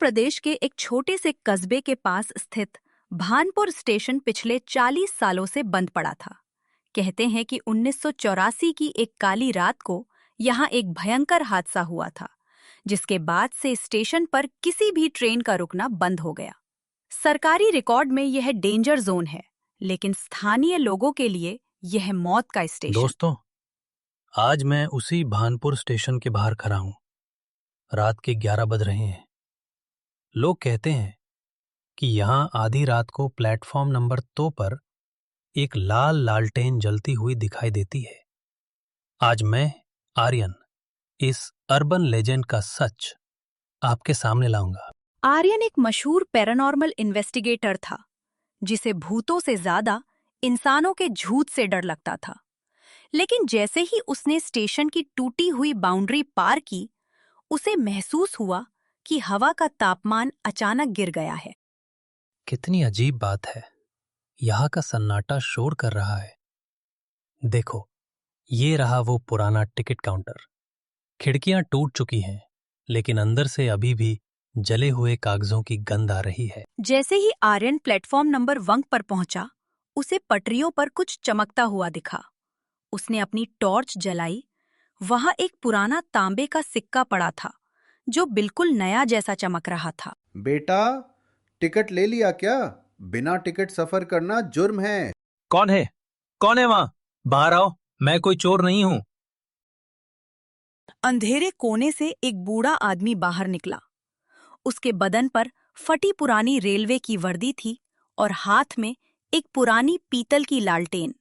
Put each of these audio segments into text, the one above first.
प्रदेश के एक छोटे से कस्बे के पास स्थित भानपुर स्टेशन पिछले 40 सालों से बंद पड़ा था। कहते हैं कि 1984 की एक काली रात को यहाँ एक भयंकर हादसा हुआ था, जिसके बाद से स्टेशन पर किसी भी ट्रेन का रुकना बंद हो गया। सरकारी रिकॉर्ड में यह डेंजर जोन है, लेकिन स्थानीय लोगों के लिए यह मौत का स्टेशन। दोस्तों, आज मैं उसी भानपुर स्टेशन के बाहर खड़ा हूं। रात के 11 बज रहे हैं। लोग कहते हैं कि यहां आधी रात को प्लेटफॉर्म नंबर 2 पर एक लाल लालटेन जलती हुई दिखाई देती है। आज मैं, आर्यन, इस अर्बन लेजेंड का सच आपके सामने लाऊंगा। आर्यन एक मशहूर पैरानॉर्मल इन्वेस्टिगेटर था, जिसे भूतों से ज्यादा इंसानों के झूठ से डर लगता था। लेकिन जैसे ही उसने स्टेशन की टूटी हुई बाउंड्री पार की, उसे महसूस हुआ कि हवा का तापमान अचानक गिर गया है। कितनी अजीब बात है, यहाँ का सन्नाटा शोर कर रहा है। देखो, ये रहा वो पुराना टिकट काउंटर। खिड़कियां टूट चुकी हैं, लेकिन अंदर से अभी भी जले हुए कागजों की गंध आ रही है। जैसे ही आर्यन प्लेटफॉर्म नंबर 1 पर पहुंचा, उसे पटरियों पर कुछ चमकता हुआ दिखा। उसने अपनी टॉर्च जलाई। वहां एक पुराना तांबे का सिक्का पड़ा था, जो बिल्कुल नया जैसा चमक रहा था। बेटा, टिकट ले लिया क्या? बिना टिकट सफर करना जुर्म है। कौन है? कौन है वहां? बाहर आओ, मैं कोई चोर नहीं हूं। अंधेरे कोने से एक बूढ़ा आदमी बाहर निकला। उसके बदन पर फटी पुरानी रेलवे की वर्दी थी और हाथ में एक पुरानी पीतल की लालटेन।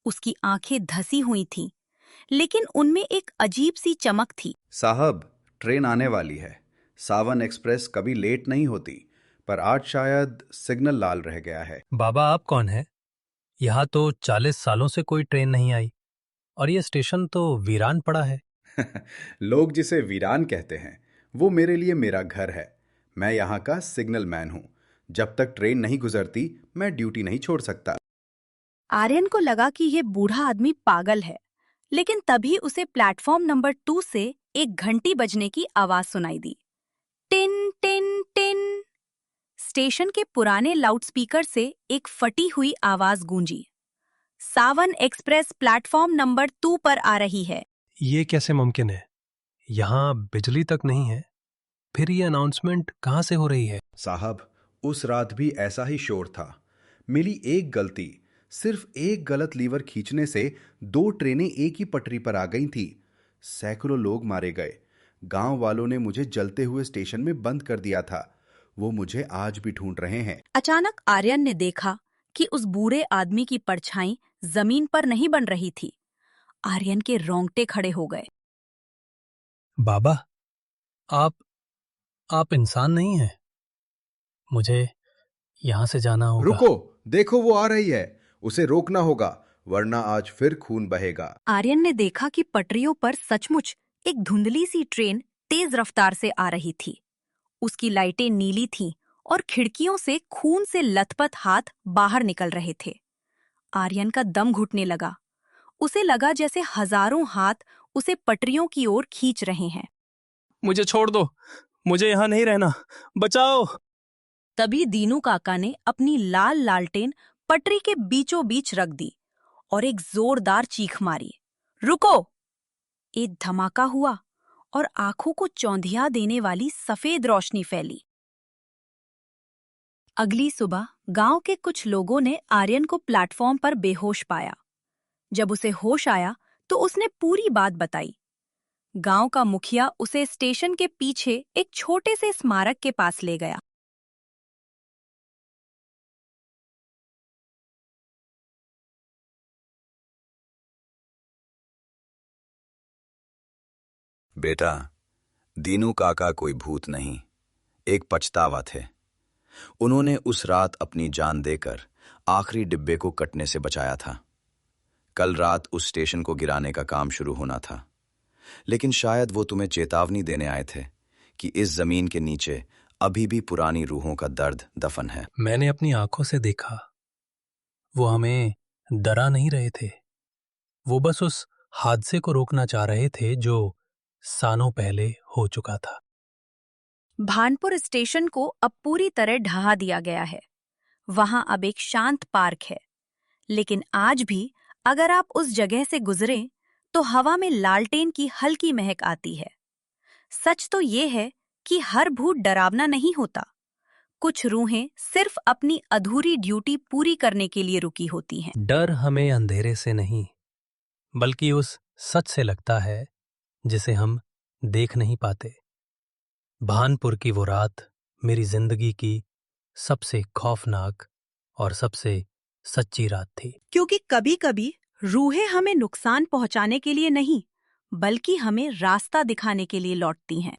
उसकी आंखें धसी हुई थीं, लेकिन उनमें एक अजीब सी चमक थी। साहब, ट्रेन आने वाली है। सावन एक्सप्रेस कभी लेट नहीं होती, पर आज शायद सिग्नल लाल रह गया है। बाबा, आप कौन है? यहाँ तो 40 सालों से कोई ट्रेन नहीं आई और ये स्टेशन तो वीरान पड़ा है। लोग जिसे वीरान कहते हैं, वो मेरे लिए मेरा घर है। मैं यहाँ का सिग्नल मैन हूँ। जब तक ट्रेन नहीं गुजरती, मैं ड्यूटी नहीं छोड़ सकता। आर्यन को लगा कि यह बूढ़ा आदमी पागल है, लेकिन तभी उसे प्लेटफॉर्म नंबर 2 से एक घंटी बजने की आवाज सुनाई दी। टिन टिन टिन। स्टेशन के पुराने लाउडस्पीकर से एक फटी हुई आवाज गूंजी। सावन एक्सप्रेस प्लेटफॉर्म नंबर 2 पर आ रही है। ये कैसे मुमकिन है? यहाँ बिजली तक नहीं है, फिर ये अनाउंसमेंट कहाँ से हो रही है? साहब, उस रात भी ऐसा ही शोर था। मिली एक गलती, सिर्फ एक गलत लीवर खींचने से 2 ट्रेनें एक ही पटरी पर आ गई थी। सैकड़ों लोग मारे गए। गांव वालों ने मुझे जलते हुए स्टेशन में बंद कर दिया था। वो मुझे आज भी ढूंढ रहे हैं। अचानक आर्यन ने देखा कि उस बूढ़े आदमी की परछाई जमीन पर नहीं बन रही थी। आर्यन के रोंगटे खड़े हो गए। बाबा, आप इंसान नहीं हैं। मुझे यहाँ से जाना होगा। रुको, देखो वो आ रही है। उसे रोकना होगा, वरना आज फिर खून बहेगा। आर्यन ने देखा कि पटरियों पर सचमुच एक धुंधली सी ट्रेन तेज रफ्तार से आ रही थी। उसकी लाइटें नीली थीं और खिड़कियों से खून से लथपथ हाथ बाहर निकल रहे थे। आर्यन का दम घुटने लगा। उसे लगा जैसे हजारों हाथ उसे पटरियों की ओर खींच रहे हैं। मुझे छोड़ दो, मुझे यहाँ नहीं रहना, बचाओ। तभी दीनू काका ने अपनी लाल लालटेन पटरी के बीचों बीच रख दी और एक जोरदार चीख मारी। रुको! एक धमाका हुआ और आंखों को चौंधिया देने वाली सफेद रोशनी फैली। अगली सुबह गांव के कुछ लोगों ने आर्यन को प्लेटफॉर्म पर बेहोश पाया। जब उसे होश आया तो उसने पूरी बात बताई। गांव का मुखिया उसे स्टेशन के पीछे एक छोटे से स्मारक के पास ले गया। बेटा, दीनू काका कोई भूत नहीं, एक पछतावा थे। उन्होंने उस रात अपनी जान देकर आखिरी डिब्बे को कटने से बचाया था। कल रात उस स्टेशन को गिराने का काम शुरू होना था, लेकिन शायद वो तुम्हें चेतावनी देने आए थे कि इस जमीन के नीचे अभी भी पुरानी रूहों का दर्द दफन है। मैंने अपनी आंखों से देखा। वो हमें डरा नहीं रहे थे। वो बस उस हादसे को रोकना चाह रहे थे जो सालों पहले हो चुका था। भानपुर स्टेशन को अब पूरी तरह ढहा दिया गया है। वहां अब एक शांत पार्क है, लेकिन आज भी अगर आप उस जगह से गुजरें तो हवा में लालटेन की हल्की महक आती है। सच तो ये है कि हर भूत डरावना नहीं होता। कुछ रूहें सिर्फ अपनी अधूरी ड्यूटी पूरी करने के लिए रुकी होती हैं। डर हमें अंधेरे से नहीं, बल्कि उस सच से लगता है जिसे हम देख नहीं पाते। भानपुर की वो रात मेरी जिंदगी की सबसे खौफनाक और सबसे सच्ची रात थी। क्योंकि कभी-कभी रूहें हमें नुकसान पहुंचाने के लिए नहीं, बल्कि हमें रास्ता दिखाने के लिए लौटती हैं।